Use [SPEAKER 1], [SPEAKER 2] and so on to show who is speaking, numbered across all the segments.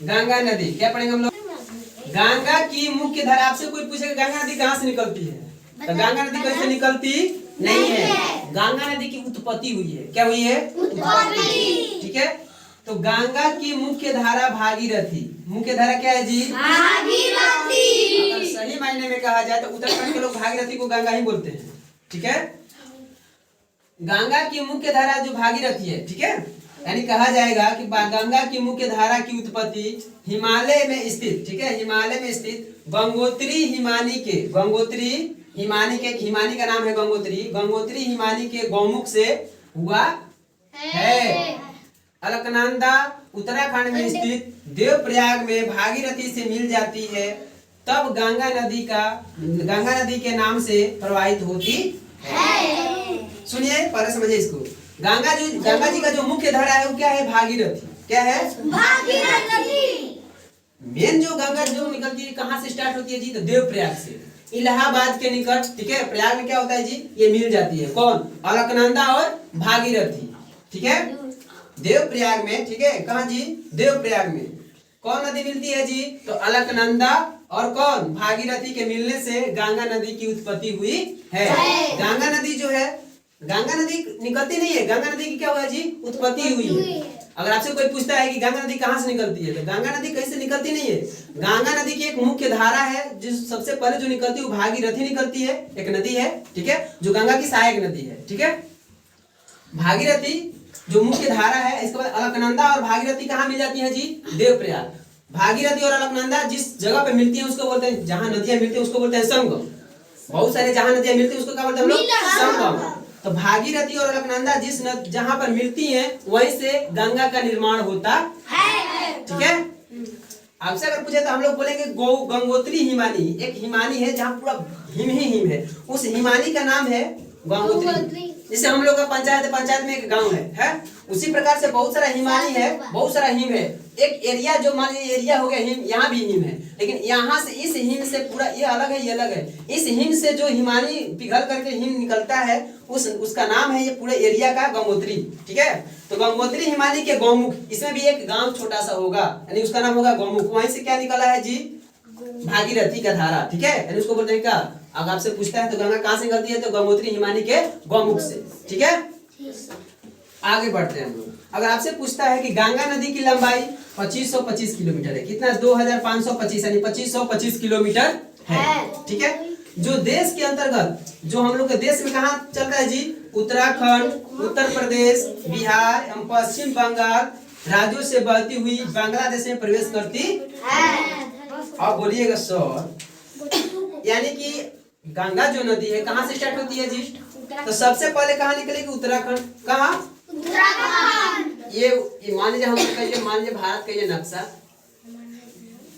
[SPEAKER 1] गंगा नदी। क्या पढ़ेंगे हम लोग? गंगा की मुख्य धारा। आपसे कोई पूछेगा गंगा नदी कहाँ से निकलती है, तो गंगा नदी कैसे निकलती नहीं है, गंगा नदी की उत्पत्ति हुई है। क्या हुई है? उत्पत्ति। ठीक है, तो गंगा की मुख्य धारा भागीरथी। मुख्य धारा क्या है जी? भागीरथी। अगर सही मायने में कहा जाए तो उत्तराखंड के लोग भागीरथी को गंगा ही बोलते हैं। ठीक है, गंगा की मुख्य धारा जो भागीरथी है, ठीक है, यानी कहा जाएगा कि गंगा की मुख्य धारा की उत्पत्ति हिमालय में स्थित, ठीक है, हिमालय में स्थित गंगोत्री हिमानी के, गंगोत्री हिमानी के, हिमानी का नाम है गंगोत्री, गंगोत्री हिमानी के गौमुख से हुआ है। अलकनंदा उत्तराखंड में स्थित देवप्रयाग में भागीरथी से मिल जाती है, तब गंगा नदी के नाम से प्रवाहित होती है। सुनिए, पहले समझिए इसको। गंगा जी का जो मुख्य धारा है वो क्या है? भागीरथी। क्या है? भागीरथी। मेन जो गंगा जो निकलती है कहाँ से स्टार्ट होती है जी? तो देवप्रयाग से, इलाहाबाद के निकट। ठीक है, प्रयाग में क्या होता है जी? ये मिल जाती है। कौन? अलकनंदा और भागीरथी। ठीक है, देवप्रयाग में। ठीक है, कहाँ जी? देवप्रयाग में। कौन नदी मिलती है जी? तो अलकनंदा और कौन? भागीरथी के मिलने से गंगा नदी की उत्पत्ति हुई है। गंगा नदी जो है, गंगा नदी निकलती नहीं है, गंगा नदी की क्या हुआ जी? उत्पत्ति हुई है। अगर आपसे कोई पूछता है कि गंगा नदी कहाँ से निकलती है, तो गंगा नदी कैसे निकलती नहीं है। गंगा नदी की एक मुख्य धारा है, जिस सबसे पहले जो निकलती है वो भागीरथी निकलती है, एक नदी है। ठीक है, जो गंगा की सहायक नदी है। ठीक है, भागीरथी जो मुख्य धारा है। इसके बाद अलकनंदा और भागीरथी कहाँ मिल जाती है जी? देवप्रयाग। भागीरथी और अलकनंदा जिस जगह पे मिलती है उसको बोलते हैं, जहाँ नदियां मिलती है उसको बोलते हैं संगम। बहुत सारे जहाँ नदियां मिलती है उसको क्या बोलते हैं हम लोग? संगम। तो भागीरथी और अलकनंदा जहाँ पर मिलती हैं वहीं से गंगा का निर्माण होता है। ठीक है, आपसे अगर पूछे तो हम लोग बोलेंगे गंगोत्री हिमानी। एक हिमानी है जहाँ पूरा हिम ही हिम है, उस हिमानी का नाम है गंगोत्री। जैसे हम लोग का पंचायत है, पंचायत में एक गांव है, उसी प्रकार से बहुत सारा हिमानी है, बहुत सारा हिम है। एक एरिया जो मान लीजिए एरिया हो गया हिम, यहाँ भी हिम है, लेकिन यहाँ से इस हिम से पूरा ये अलग है, ये अलग है। इस हिम से जो हिमानी पिघल करके हिम निकलता है उसका नाम है ये पूरे एरिया का गंगोत्री। ठीक है, तो गंगोत्री हिमानी के गौमुख, इसमें भी एक गांव छोटा सा होगा, यानी उसका नाम होगा गौमुख। वहीं से क्या निकला है जी? भागीरथी का धारा। ठीक है, यानी उसको बोलते हैं क्या? अगर आपसे पूछता है तो गंगा कहाँ से निकलती है, तो गंगोत्री हिमानी के गौमुख से। ठीक है, आगे बढ़ते हैं हम लोग। अगर आपसे पूछता है कि गंगा नदी की लंबाई 2525 किलोमीटर है, कितना? 2525, यानी 2525 किलोमीटर है। ठीक है, जो देश के अंतर्गत, जो हम लोग के देश में कहाँ चलता है जी? उत्तराखंड, उत्तर प्रदेश, बिहार एवं पश्चिम बंगाल राज्यों से बहती हुई बांग्लादेश में प्रवेश करती है। अब बोलिएगा सर, यानी कि गंगा जो नदी है कहाँ से स्टार्ट होती है जी? तो सबसे पहले कहाँ निकलेगी? उत्तराखंड। कहाँ? उत्तराखंड। ये मान लीजिए हम लोग मान लीजिए भारत का ये नक्शा,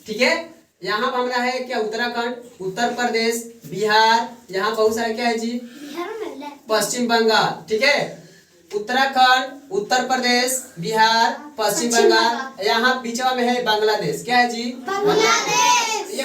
[SPEAKER 1] ठीक है, यहाँ पर हमारा है क्या? उत्तराखंड, उत्तर प्रदेश, बिहार, यहाँ बहुत सारा क्या है जी? पश्चिम बंगाल। ठीक है, उत्तराखंड, उत्तर प्रदेश, बिहार, पश्चिम बंगाल, यहाँ बीचवा में है बांग्लादेश। क्या है जी? बांग्लादेश। ये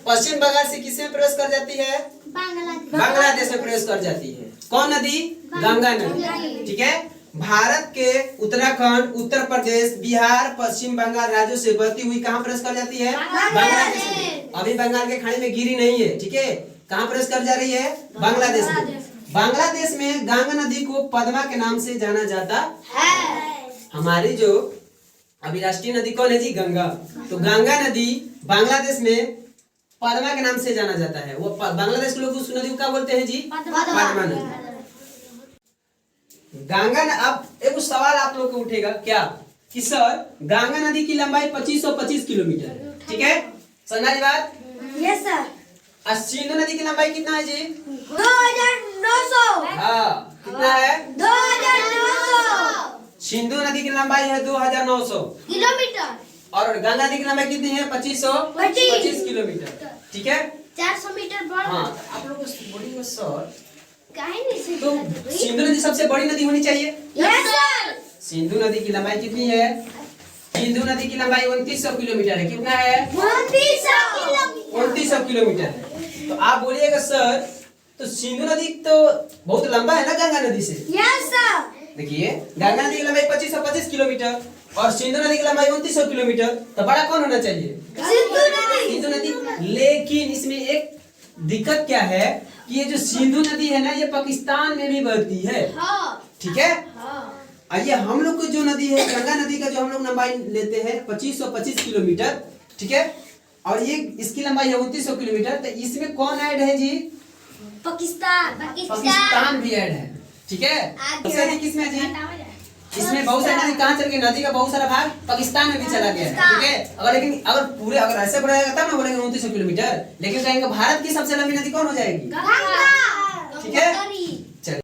[SPEAKER 1] पश्चिम बंगाल से किस में प्रवेश कर जाती है? बांग्लादेश में प्रवेश कर जाती है। कौन नदी? गंगा नदी। ठीक है, भारत के उत्तराखंड, उत्तर प्रदेश, बिहार, पश्चिम बंगाल राज्यों से बहती हुई कहाँ प्रवेश कर जाती है? बांग्लादेश में। अभी बंगाल के खाड़ी में गिरी नहीं है। ठीक है, कहाँ प्रवेश कर जा रही है? बांग्लादेश में। बांग्लादेश में गंगा नदी को पद्मा के नाम से जाना जाता है। हमारी जो अभी राष्ट्रीय नदी कौन है जी? गंगा। तो गंगा नदी बांग्लादेश में पद्मा के नाम से जाना जाता है। वो बांग्लादेश के लोग उस नदी को क्या बोलते हैं जी? पद्मा नदी। गंगा अब एक सवाल आप लोग को उठेगा क्या कि सर गंगा नदी की लंबाई 2525 किलोमीटर है। ठीक है, समझ बात?
[SPEAKER 2] Yes sir.
[SPEAKER 1] और सिंधु नदी की लंबाई कितना है जी?
[SPEAKER 2] 2900।
[SPEAKER 1] हाँ, कितना है?
[SPEAKER 2] 2900।
[SPEAKER 1] सिंधु नदी की लंबाई है 2900
[SPEAKER 2] किलोमीटर।
[SPEAKER 1] और गंगा नदी की लंबाई कितनी है? 2525 किलोमीटर। ठीक है,
[SPEAKER 2] 400 मीटर बड़ा।
[SPEAKER 1] हाँ, आप लोग बोलिए सर
[SPEAKER 2] काहे नहीं
[SPEAKER 1] तो सिंधु नदी सबसे बड़ी नदी होनी चाहिए।
[SPEAKER 2] Yes sir.
[SPEAKER 1] सिंधु नदी की लंबाई कितनी है? सिंधु नदी की लंबाई 2900 किलोमीटर है। कितना है? 2900 किलोमीटर है। तो आप बोलिएगा सर तो सिंधु नदी तो बहुत लंबा है ना गंगा नदी से?
[SPEAKER 2] Yes sir.
[SPEAKER 1] देखिए गंगा नदी की लंबाई 2525 किलोमीटर, और सिंधु नदी की लंबाई 2900 किलोमीटर, तो बड़ा कौन होना चाहिए?
[SPEAKER 2] सिंधु नदी।
[SPEAKER 1] सिंधु नदी। लेकिन इसमें एक दिक्कत क्या है कि ये जो सिंधु नदी है ना, ये पाकिस्तान में भी बहती है।
[SPEAKER 2] हाँ
[SPEAKER 1] ठीक है।
[SPEAKER 2] हाँ।
[SPEAKER 1] आइए हम लोग को जो नदी है, गंगा नदी का जो हम लोग लंबाई लेते हैं 2525 किलोमीटर, ठीक है, और ये इसकी लंबाई है 2900 किलोमीटर, तो इसमें कौन ऐड है जी?
[SPEAKER 2] पाकिस्तान।
[SPEAKER 1] पाकिस्तान भी ऐड है। ठीक है। सबसे अधिक किसमें है जी? इसमें बहुत सारी नदी कहाँ चल गई? नदी का बहुत सारा भाग पाकिस्तान में भी चला गया है। ठीक है। अगर लेकिन अगर पूरे अगर ऐसे बढ़ाएगा तब ना बोलेंगे 2900 किलोमीटर, लेकिन कहेंगे भारत की सबसे लंबी नदी कौन हो जाएगी?
[SPEAKER 2] गंगा।
[SPEAKER 1] ठीक है।
[SPEAKER 2] गंगोत्री।